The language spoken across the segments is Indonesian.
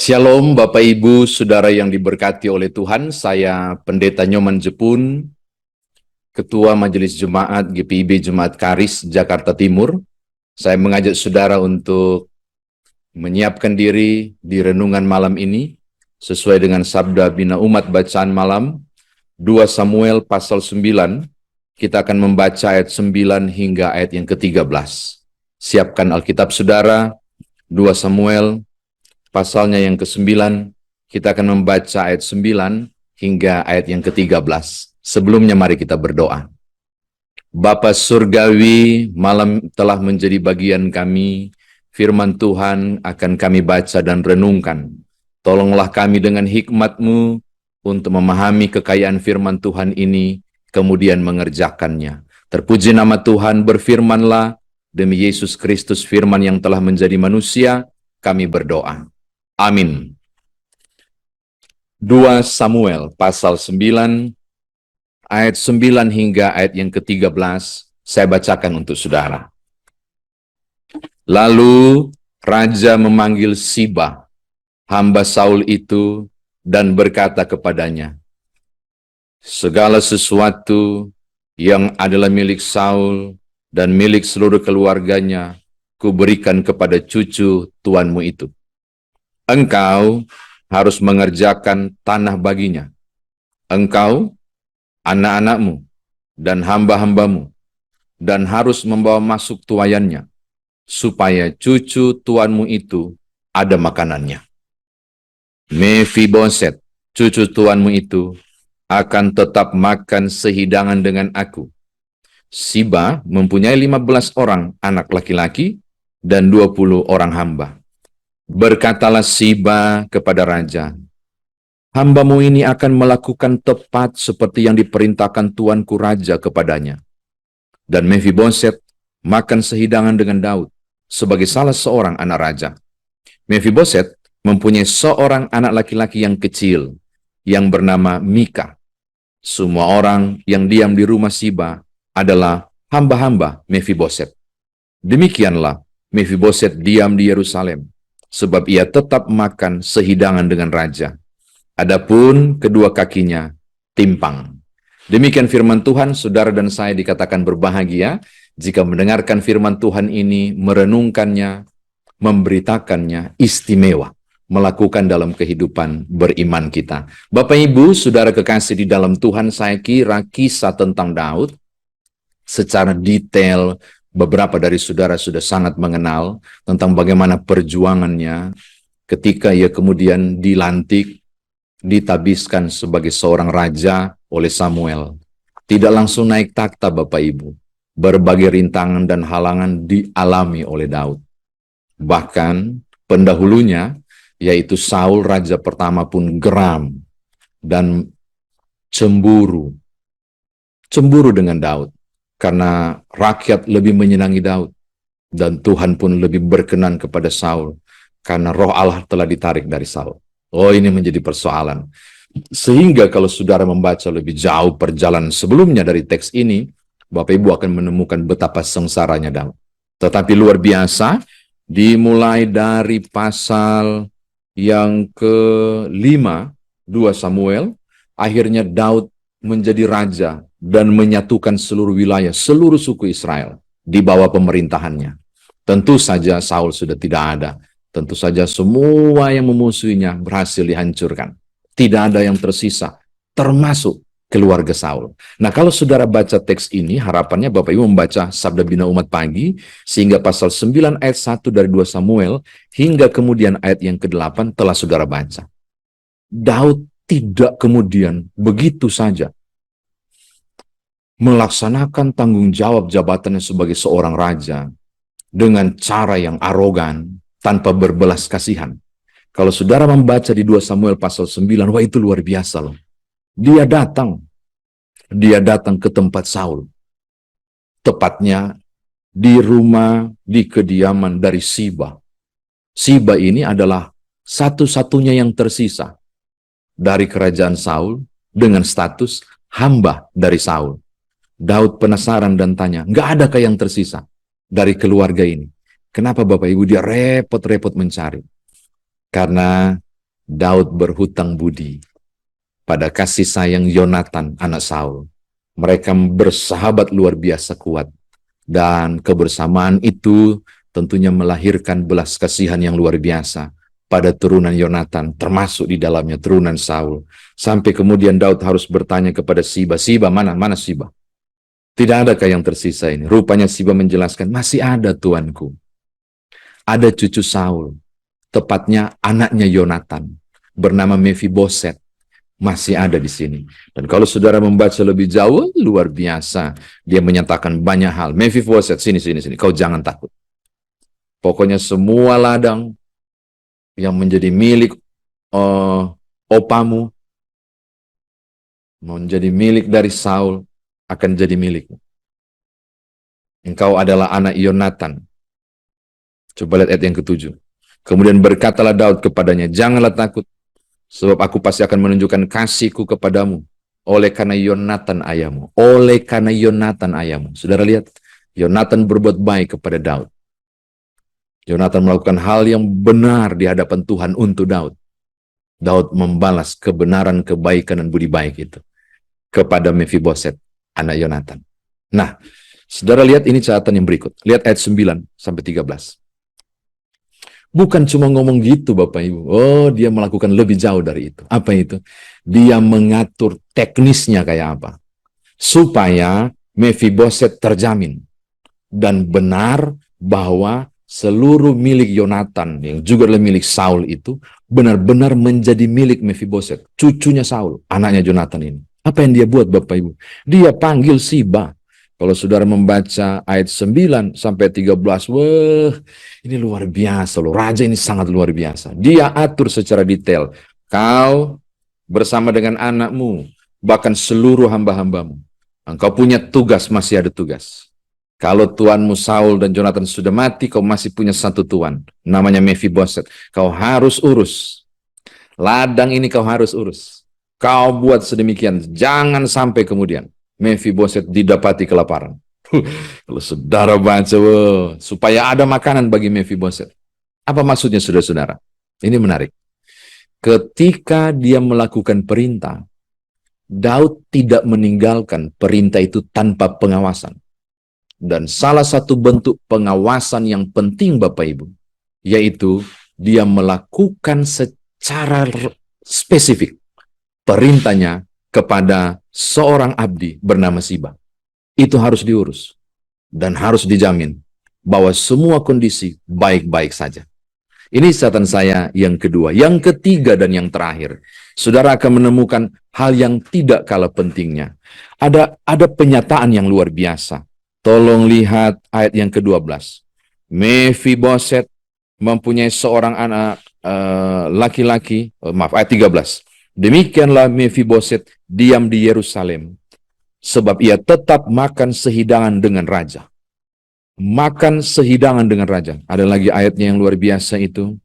Shalom Bapak Ibu Saudara yang diberkati oleh Tuhan. Saya Pendeta Nyoman Jepun, Ketua Majelis Jemaat GPIB Jemaat Karis Jakarta Timur. Saya mengajak saudara untuk menyiapkan diri di renungan malam ini sesuai dengan Sabda Bina Umat bacaan malam 2 Samuel pasal 9. Kita akan membaca ayat 9 hingga ayat yang ke-13. Siapkan Alkitab saudara, 2 Samuel pasalnya yang ke-9, kita akan membaca ayat 9 hingga ayat yang ke-13. Sebelumnya mari kita berdoa. Bapa Surgawi, malam telah menjadi bagian kami, firman Tuhan akan kami baca dan renungkan. Tolonglah kami dengan hikmat-Mu untuk memahami kekayaan firman Tuhan ini, kemudian mengerjakannya. Terpuji nama Tuhan, berfirmanlah, demi Yesus Kristus firman yang telah menjadi manusia, kami berdoa. Amin. 2 Samuel pasal 9, ayat 9 hingga ayat yang ke-13, saya bacakan untuk saudara. Lalu Raja memanggil Siba, hamba Saul itu, dan berkata kepadanya, segala sesuatu yang adalah milik Saul dan milik seluruh keluarganya, kuberikan kepada cucu tuanmu itu. Engkau harus mengerjakan tanah baginya. Engkau, anak-anakmu, dan hamba-hambamu, dan harus membawa masuk tuayannya, supaya cucu tuanmu itu ada makanannya. Mephiboset, cucu tuanmu itu, akan tetap makan sehidangan dengan aku. Siba mempunyai 15 orang anak laki-laki dan 20 orang hamba. Berkatalah Siba kepada raja, hambamu ini akan melakukan tepat seperti yang diperintahkan tuanku raja kepadanya. Dan Mephiboset makan sehidangan dengan Daud sebagai salah seorang anak raja. Mephiboset mempunyai seorang anak laki-laki yang kecil yang bernama Mika. Semua orang yang diam di rumah Siba adalah hamba-hamba Mephiboset. Demikianlah Mephiboset diam di Yerusalem, sebab ia tetap makan sehidangan dengan raja. Adapun kedua kakinya timpang. Demikian firman Tuhan, saudara dan saya dikatakan berbahagia jika mendengarkan firman Tuhan ini, merenungkannya, memberitakannya, istimewa, melakukan dalam kehidupan beriman kita. Bapak Ibu, saudara kekasih di dalam Tuhan, saya kira kisah tentang Daud secara detail beberapa dari saudara sudah sangat mengenal tentang bagaimana perjuangannya ketika ia kemudian dilantik, ditabiskan sebagai seorang raja oleh Samuel. Tidak langsung naik takhta Bapak Ibu. Berbagai rintangan dan halangan dialami oleh Daud. Bahkan pendahulunya, yaitu Saul raja pertama pun geram dan cemburu. Cemburu dengan Daud. Karena rakyat lebih menyenangi Daud, dan Tuhan pun lebih berkenan kepada Saul, karena roh Allah telah ditarik dari Saul. Oh, ini menjadi persoalan. Sehingga kalau saudara membaca lebih jauh perjalanan sebelumnya dari teks ini, Bapak Ibu akan menemukan betapa sengsaranya Daud. Tetapi luar biasa, dimulai dari pasal yang ke-5, 2 Samuel, akhirnya Daud menjadi raja dan menyatukan seluruh wilayah, seluruh suku Israel di bawah pemerintahannya. Tentu saja Saul sudah tidak ada. Tentu saja semua yang memusuhinya berhasil dihancurkan. Tidak ada yang tersisa, termasuk keluarga Saul. Nah, kalau saudara baca teks ini, harapannya Bapak Ibu membaca Sabda Bina Umat pagi, sehingga pasal 9 ayat 1 dari 2 Samuel, hingga kemudian ayat yang ke-8 telah saudara baca. Daud tidak kemudian begitu saja melaksanakan tanggung jawab jabatannya sebagai seorang raja dengan cara yang arogan, tanpa berbelas kasihan. Kalau saudara membaca di 2 Samuel pasal 9, wah itu luar biasa loh. Dia datang ke tempat Saul. Tepatnya di rumah, di kediaman dari Siba. Siba ini adalah satu-satunya yang tersisa dari kerajaan Saul dengan status hamba dari Saul. Daud penasaran dan tanya, nggak adakah yang tersisa dari keluarga ini? Kenapa Bapak Ibu dia repot-repot mencari? Karena Daud berhutang budi pada kasih sayang Yonatan, anak Saul. Mereka bersahabat luar biasa kuat. Dan kebersamaan itu tentunya melahirkan belas kasihan yang luar biasa pada turunan Yonatan, termasuk di dalamnya turunan Saul. Sampai kemudian Daud harus bertanya kepada Siba, Siba, mana Siba? Tidak adakah yang tersisa ini? Rupanya Siba menjelaskan, masih ada tuanku. Ada cucu Saul, tepatnya anaknya Yonatan, bernama Mephiboset, masih ada di sini. Dan kalau saudara membaca lebih jauh, luar biasa. Dia menyatakan banyak hal. Mephiboset, sini, kau jangan takut. Pokoknya semua ladang yang menjadi milik opamu, menjadi milik dari Saul, akan jadi milikmu. Engkau adalah anak Yonatan. Coba lihat ayat yang ke-7. Kemudian berkatalah Daud kepadanya, janganlah takut, sebab aku pasti akan menunjukkan kasihku kepadamu, oleh karena Yonatan ayahmu. Oleh karena Yonatan ayahmu. Saudara lihat, Yonatan berbuat baik kepada Daud. Yonatan melakukan hal yang benar di hadapan Tuhan untuk Daud. Daud membalas kebenaran, kebaikan, dan budi baik itu kepada Mephiboset, anak Yonatan. Nah, saudara lihat ini catatan yang berikut. Lihat ayat 9-13. Bukan cuma ngomong gitu Bapak Ibu. Oh, dia melakukan lebih jauh dari itu. Apa itu? Dia mengatur teknisnya kayak apa. Supaya Mephiboset terjamin. Dan benar bahwa seluruh milik Yonatan yang juga adalah milik Saul itu benar-benar menjadi milik Mephiboset. Cucunya Saul, anaknya Yonatan ini. Apa yang dia buat Bapak Ibu? Dia panggil Siba. Kalau saudara membaca ayat 9-13, wah, ini luar biasa loh. Raja ini sangat luar biasa. Dia atur secara detail. Kau bersama dengan anakmu, bahkan seluruh hamba-hambamu. Engkau punya tugas, masih ada tugas. Kalau tuanmu Saul dan Jonathan sudah mati, kau masih punya satu tuan. Namanya Mephiboset. Kau harus urus. Ladang ini kau harus urus. Kau buat sedemikian. Jangan sampai kemudian Mephiboset didapati kelaparan. Kalau saudara baca, supaya ada makanan bagi Mephiboset. Apa maksudnya saudara-saudara? Ini menarik. Ketika dia melakukan perintah, Daud tidak meninggalkan perintah itu tanpa pengawasan. Dan salah satu bentuk pengawasan yang penting Bapak Ibu, yaitu dia melakukan secara spesifik perintahnya kepada seorang abdi bernama Siba. Itu harus diurus dan harus dijamin bahwa semua kondisi baik-baik saja. Ini catatan saya yang kedua. Yang ketiga dan yang terakhir, saudara akan menemukan hal yang tidak kalah pentingnya. Ada penyataan yang luar biasa. Tolong lihat ayat yang ke-12. Mephiboset mempunyai seorang anak laki-laki, ayat 13. Demikianlah Mephiboset diam di Yerusalem, sebab ia tetap makan sehidangan dengan raja. Makan sehidangan dengan raja. Ada lagi ayatnya yang luar biasa itu.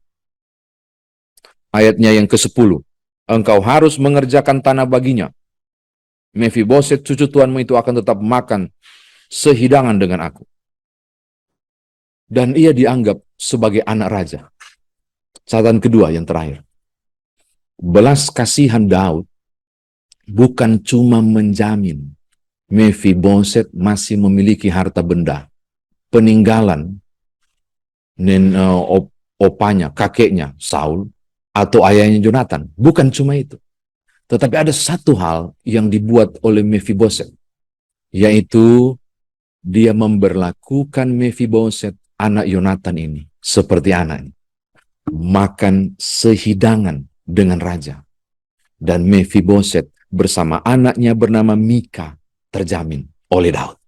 Ayatnya yang ke-10. Engkau harus mengerjakan tanah baginya. Mephiboset cucu tuanmu itu akan tetap makan sehidangan dengan aku. Dan ia dianggap sebagai anak raja. Catatan kedua yang terakhir. Belas kasihan Daud bukan cuma menjamin Mephiboset masih memiliki harta benda, peninggalan opanya, kakeknya Saul, atau ayahnya Jonathan. Bukan cuma itu. Tetapi ada satu hal yang dibuat oleh Mephiboset, yaitu dia memberlakukan Mephiboset, anak Yonatan ini, seperti anaknya. Makan sehidangan dengan raja. Dan Mephiboset bersama anaknya bernama Mika terjamin oleh Daud.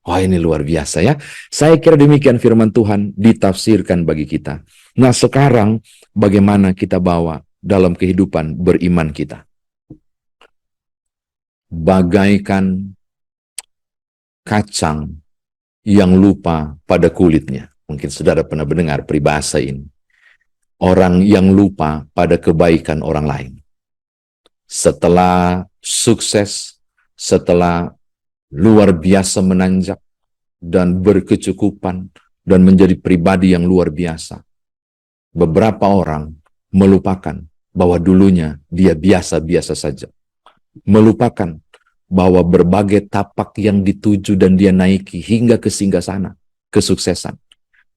Wah, ini luar biasa ya. Saya kira demikian firman Tuhan ditafsirkan bagi kita. Nah, sekarang bagaimana kita bawa dalam kehidupan beriman kita? Bagaikan kacang yang lupa pada kulitnya. Mungkin saudara pernah mendengar peribahasa ini. Orang yang lupa pada kebaikan orang lain. Setelah sukses, setelah luar biasa menanjak dan berkecukupan dan menjadi pribadi yang luar biasa, beberapa orang melupakan bahwa dulunya dia biasa-biasa saja. Melupakan bahwa berbagai tapak yang dituju dan dia naiki hingga ke singgasana, kesuksesan.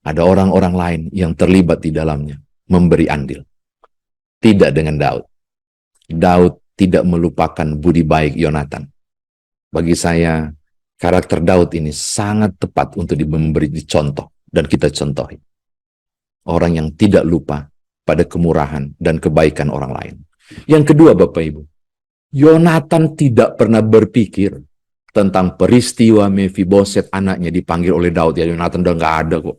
Ada orang-orang lain yang terlibat di dalamnya, memberi andil. Tidak dengan Daud. Daud tidak melupakan budi baik Yonatan. Bagi saya, karakter Daud ini sangat tepat untuk memberi contoh dan kita contohi. Orang yang tidak lupa pada kemurahan dan kebaikan orang lain. Yang kedua, Bapak Ibu, Yonatan tidak pernah berpikir tentang peristiwa Mephiboset anaknya dipanggil oleh Daud. Ya, Yonatan udah nggak ada kok.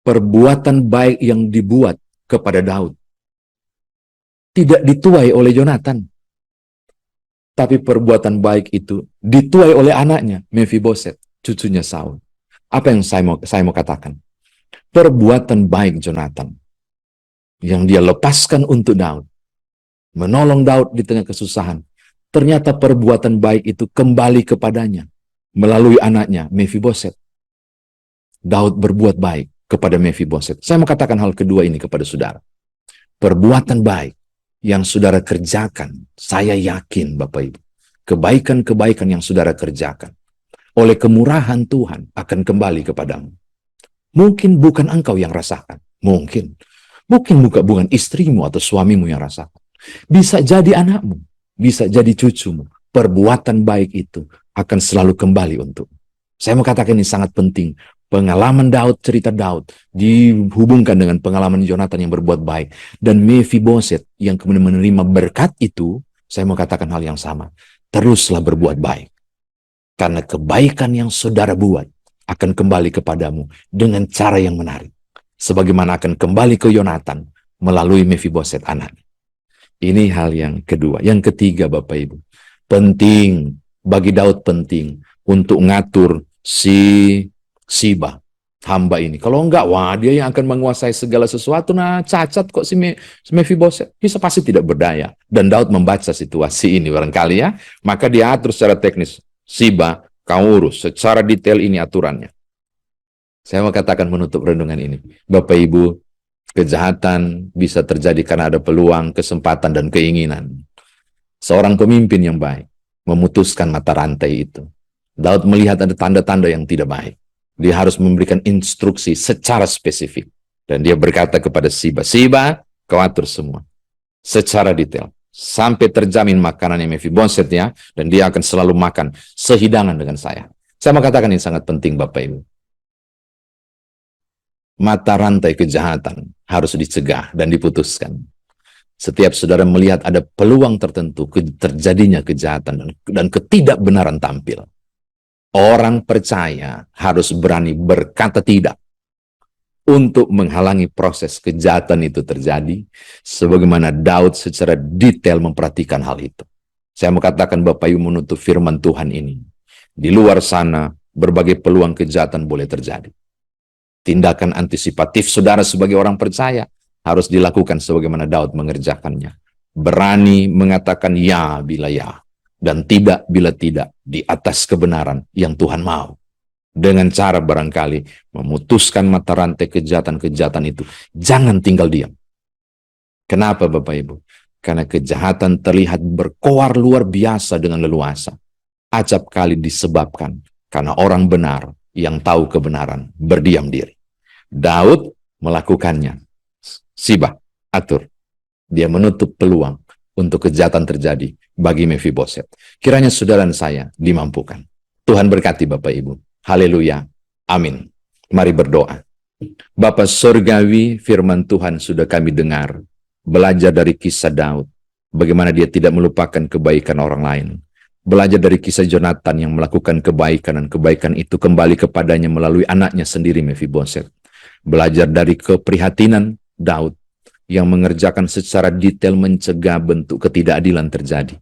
Perbuatan baik yang dibuat kepada Daud tidak dituai oleh Yonatan. Tapi perbuatan baik itu dituai oleh anaknya, Mephiboset, cucunya Saul. Apa yang saya mau katakan? Perbuatan baik Yonatan yang dia lepaskan untuk Daud, menolong Daud di tengah kesusahan, ternyata perbuatan baik itu kembali kepadanya melalui anaknya, Mephiboset. Daud berbuat baik kepada Mephiboset. Saya mau katakan hal kedua ini kepada saudara. Perbuatan baik yang saudara kerjakan, saya yakin Bapak Ibu, kebaikan-kebaikan yang saudara kerjakan, oleh kemurahan Tuhan akan kembali kepadamu. Mungkin bukan engkau yang rasakan, mungkin bukan istrimu atau suamimu yang rasakan. Bisa jadi anakmu, bisa jadi cucumu. Perbuatan baik itu akan selalu kembali untuk. Saya mau katakan ini sangat penting. Pengalaman Daud, cerita Daud dihubungkan dengan pengalaman Yonatan yang berbuat baik. Dan Mephiboset yang kemudian menerima berkat itu, saya mau katakan hal yang sama. Teruslah berbuat baik. Karena kebaikan yang saudara buat akan kembali kepadamu dengan cara yang menarik. Sebagaimana akan kembali ke Yonatan melalui Mephiboset anaknya. Ini hal yang kedua. Yang ketiga, Bapak Ibu. Penting, bagi Daud penting untuk ngatur si Siba, hamba ini. Kalau enggak, wah dia yang akan menguasai segala sesuatu. Nah, cacat kok si Mephiboset. Bisa pasti tidak berdaya. Dan Daud membaca situasi ini barangkali ya. Maka dia atur secara teknis. Siba, kamu urus secara detail ini aturannya. Saya mau katakan menutup renungan ini. Bapak Ibu, kejahatan bisa terjadi karena ada peluang, kesempatan, dan keinginan. Seorang pemimpin yang baik memutuskan mata rantai itu. Daud melihat ada tanda-tanda yang tidak baik. Dia harus memberikan instruksi secara spesifik. Dan dia berkata kepada Siba, Siba, kau atur semua. Secara detail. Sampai terjamin makanannya Mephiboset ya. Dan dia akan selalu makan sehidangan dengan saya. Saya mau katakan ini sangat penting Bapak Ibu. Mata rantai kejahatan harus dicegah dan diputuskan. Setiap saudara melihat ada peluang tertentu terjadinya kejahatan dan ketidakbenaran tampil. Orang percaya harus berani berkata tidak untuk menghalangi proses kejahatan itu terjadi, sebagaimana Daud secara detail memperhatikan hal itu. Saya mau katakan Bapak Ibu menutup firman Tuhan ini. Di luar sana, berbagai peluang kejahatan boleh terjadi. Tindakan antisipatif saudara sebagai orang percaya harus dilakukan sebagaimana Daud mengerjakannya. Berani mengatakan ya bila ya. Dan tidak bila tidak di atas kebenaran yang Tuhan mau. Dengan cara barangkali memutuskan mata rantai kejahatan-kejahatan itu. Jangan tinggal diam. Kenapa Bapak Ibu? Karena kejahatan terlihat berkoar luar biasa dengan leluasa. Acap kali disebabkan karena orang benar yang tahu kebenaran berdiam diri. Daud melakukannya. Siba, atur. Dia menutup peluang untuk kejahatan terjadi bagi Mephiboset. Kiranya saudara dan saya dimampukan. Tuhan berkati Bapak Ibu. Haleluya. Amin. Mari berdoa. Bapa Surgawi, firman Tuhan sudah kami dengar. Belajar dari kisah Daud. Bagaimana dia tidak melupakan kebaikan orang lain. Belajar dari kisah Yonatan yang melakukan kebaikan dan kebaikan itu kembali kepadanya melalui anaknya sendiri Mephiboset. Belajar dari keprihatinan Daud yang mengerjakan secara detail mencegah bentuk ketidakadilan terjadi.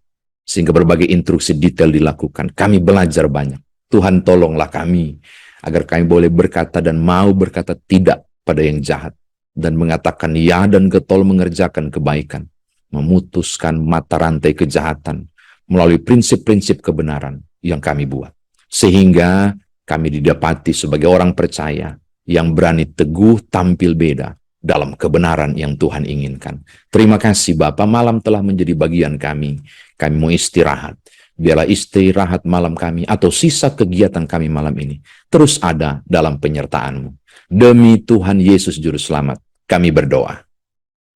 Sehingga berbagai instruksi detail dilakukan. Kami belajar banyak. Tuhan tolonglah kami agar kami boleh berkata dan mau berkata tidak pada yang jahat. Dan mengatakan ya dan getol mengerjakan kebaikan. Memutuskan mata rantai kejahatan melalui prinsip-prinsip kebenaran yang kami buat. Sehingga kami didapati sebagai orang percaya yang berani teguh tampil beda dalam kebenaran yang Tuhan inginkan. Terima kasih Bapa, malam telah menjadi bagian kami. Kami mau istirahat. Biarlah istirahat malam kami atau sisa kegiatan kami malam ini terus ada dalam penyertaan-Mu. Demi Tuhan Yesus Juru Selamat, kami berdoa.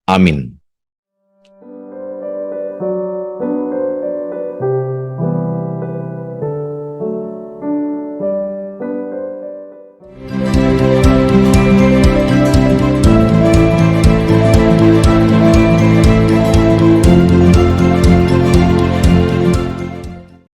Amin.